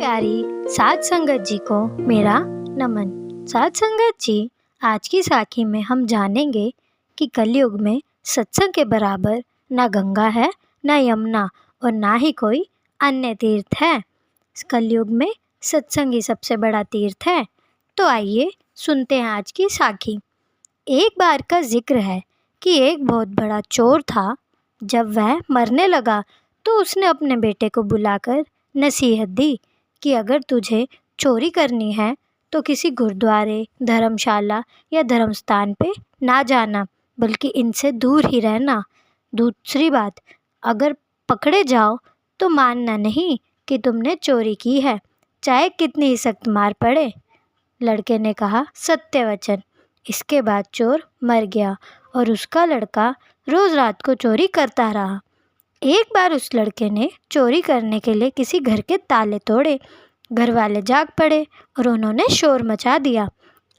प्यारी साध संगत जी को मेरा नमन। साध संगत जी, आज की साखी में हम जानेंगे कि कलयुग में सत्संग के बराबर ना गंगा है, ना यमुना और ना ही कोई अन्य तीर्थ है। कलयुग में सत्संग ही सबसे बड़ा तीर्थ है। तो आइए सुनते हैं आज की साखी। एक बार का जिक्र है कि एक बहुत बड़ा चोर था। जब वह मरने लगा तो उसने अपने बेटे को बुलाकर नसीहत दी कि अगर तुझे चोरी करनी है तो किसी गुरुद्वारे, धर्मशाला या धर्मस्थान पे ना जाना, बल्कि इनसे दूर ही रहना। दूसरी बात, अगर पकड़े जाओ तो मानना नहीं कि तुमने चोरी की है, चाहे कितनी ही सख्त मार पड़े। लड़के ने कहा, सत्य वचन। इसके बाद चोर मर गया और उसका लड़का रोज़ रात को चोरी करता रहा। एक बार उस लड़के ने चोरी करने के लिए किसी घर के ताले तोड़े। घर वाले जाग पड़े और उन्होंने शोर मचा दिया।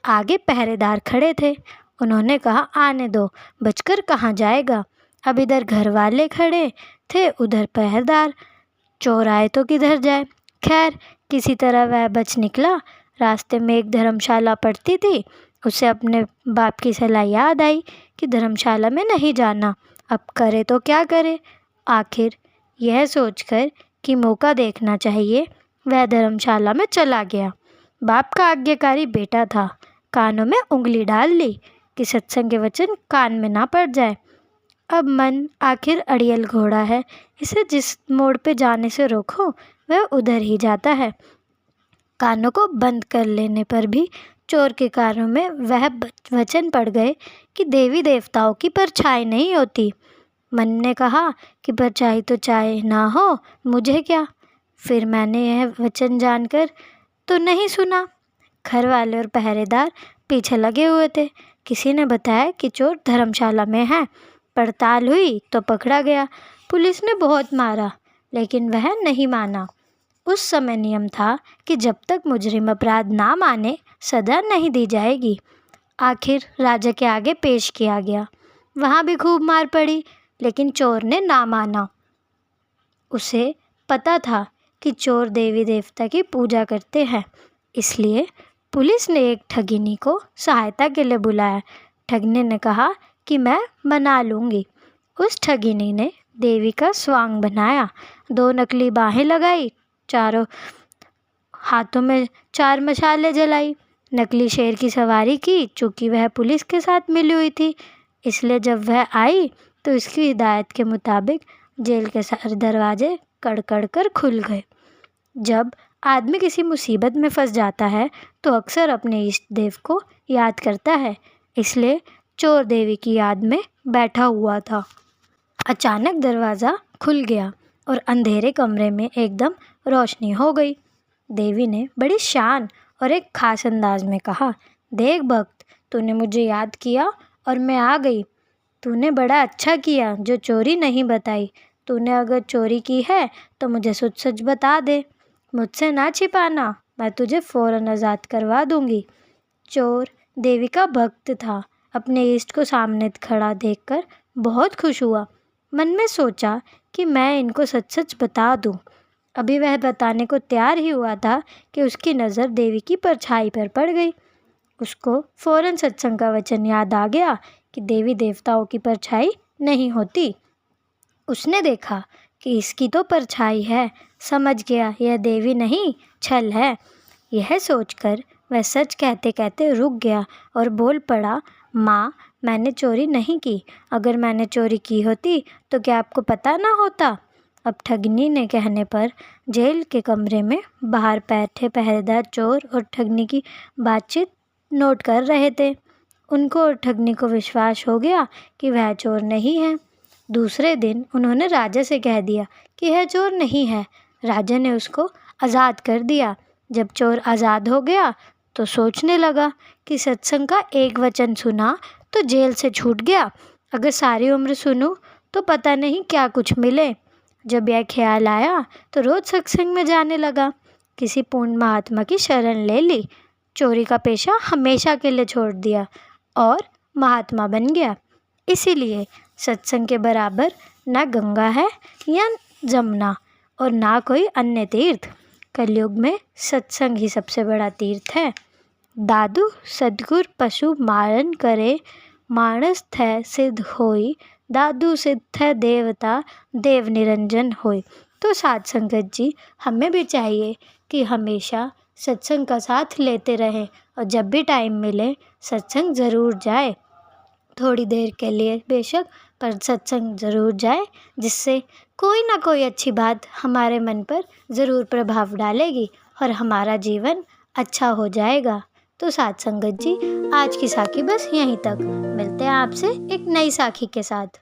आगे पहरेदार खड़े थे। उन्होंने कहा, आने दो, बचकर कहाँ जाएगा। अब इधर घर वाले खड़े थे, उधर पहरेदार। चोर आए तो किधर जाए। खैर, किसी तरह वह बच निकला। रास्ते में एक धर्मशाला पड़ती थी। उसे अपने बाप की सलाह याद आई कि धर्मशाला में नहीं जाना। अब करे तो क्या करे। आखिर यह सोचकर कि मौका देखना चाहिए, वह धर्मशाला में चला गया। बाप का आज्ञाकारी बेटा था। कानों में उंगली डाल ली कि सत्संग के वचन कान में ना पड़ जाए। अब मन आखिर अड़ियल घोड़ा है, इसे जिस मोड़ पे जाने से रोको वह उधर ही जाता है। कानों को बंद कर लेने पर भी चोर के कानों में वह वचन पड़ गए कि देवी देवताओं की परछाई नहीं होती। मन ने कहा कि परछाई तो चाहे ना हो, मुझे क्या। फिर मैंने यह वचन जानकर तो नहीं सुना। घर वाले और पहरेदार पीछे लगे हुए थे। किसी ने बताया कि चोर धर्मशाला में है। पड़ताल हुई तो पकड़ा गया। पुलिस ने बहुत मारा, लेकिन वह नहीं माना। उस समय नियम था कि जब तक मुजरिम अपराध ना माने, सजा नहीं दी जाएगी। आखिर राजा के आगे पेश किया गया। वहाँ भी खूब मार पड़ी, लेकिन चोर ने ना माना। उसे पता था कि चोर देवी देवता की पूजा करते हैं, इसलिए पुलिस ने एक ठगिनी को सहायता के लिए बुलाया। ठगिनी ने कहा कि मैं बना लूँगी। उस ठगिनी ने देवी का स्वांग बनाया, 2 नकली बाहें लगाई, चारों हाथों में 4 मशालें जलाई, नकली शेर की सवारी की। चूँकि वह पुलिस के साथ मिली हुई थी, इसलिए जब वह आई तो इसकी हिदायत के मुताबिक जेल के सारे दरवाजे कड़कड़ कर खुल गए। जब आदमी किसी मुसीबत में फंस जाता है तो अक्सर अपने इष्ट देव को याद करता है, इसलिए चोर देवी की याद में बैठा हुआ था। अचानक दरवाज़ा खुल गया और अंधेरे कमरे में एकदम रोशनी हो गई। देवी ने बड़ी शान और एक खास अंदाज में कहा, देख भक्त, तूने मुझे याद किया और मैं आ गई। तूने बड़ा अच्छा किया जो चोरी नहीं बताई। तूने अगर चोरी की है तो मुझे सच सच बता दे, मुझसे ना छिपाना, मैं तुझे फ़ौरन आज़ाद करवा दूंगी। चोर देवी का भक्त था। अपने इष्ट को सामने खड़ा देखकर बहुत खुश हुआ। मन में सोचा कि मैं इनको सच सच बता दूं। अभी वह बताने को तैयार ही हुआ था कि उसकी नज़र देवी की परछाई पर पड़ गई। उसको फ़ौरन सत्संग का वचन याद आ गया कि देवी देवताओं की परछाई नहीं होती। उसने देखा कि इसकी तो परछाई है। समझ गया, यह देवी नहीं, छल है। यह सोचकर वह सच कहते कहते रुक गया और बोल पड़ा, माँ, मैंने चोरी नहीं की। अगर मैंने चोरी की होती तो क्या आपको पता ना होता। अब ठगनी ने कहने पर जेल के कमरे में बाहर बैठे पहरेदार चोर और ठगनी की बातचीत नोट कर रहे थे। उनको और ठगनी को विश्वास हो गया कि वह चोर नहीं है। दूसरे दिन उन्होंने राजा से कह दिया कि यह चोर नहीं है। राजा ने उसको आज़ाद कर दिया। जब चोर आज़ाद हो गया तो सोचने लगा कि सत्संग का एक वचन सुना तो जेल से छूट गया, अगर सारी उम्र सुनूं तो पता नहीं क्या कुछ मिले। जब यह ख्याल आया तो रोज़ सत्संग में जाने लगा। किसी पूर्ण महात्मा की शरण ले ली। चोरी का पेशा हमेशा के लिए छोड़ दिया और महात्मा बन गया। इसीलिए सत्संग के बराबर ना गंगा है या जमुना और ना कोई अन्य तीर्थ। कलयुग में सत्संग ही सबसे बड़ा तीर्थ है। दादू सद्गुर पशु मारन करे, मानस थे सिद्ध होई, दादू सिद्ध थे देवता, देव निरंजन होई। तो साध संगत जी, हमें भी चाहिए कि हमेशा सत्संग का साथ लेते रहें और जब भी टाइम मिले सत्संग ज़रूर जाए, थोड़ी देर के लिए बेशक, पर सत्संग ज़रूर जाए, जिससे कोई ना कोई अच्छी बात हमारे मन पर ज़रूर प्रभाव डालेगी और हमारा जीवन अच्छा हो जाएगा। तो साथ संगत जी, आज की साखी बस यहीं तक। मिलते हैं आपसे एक नई साखी के साथ।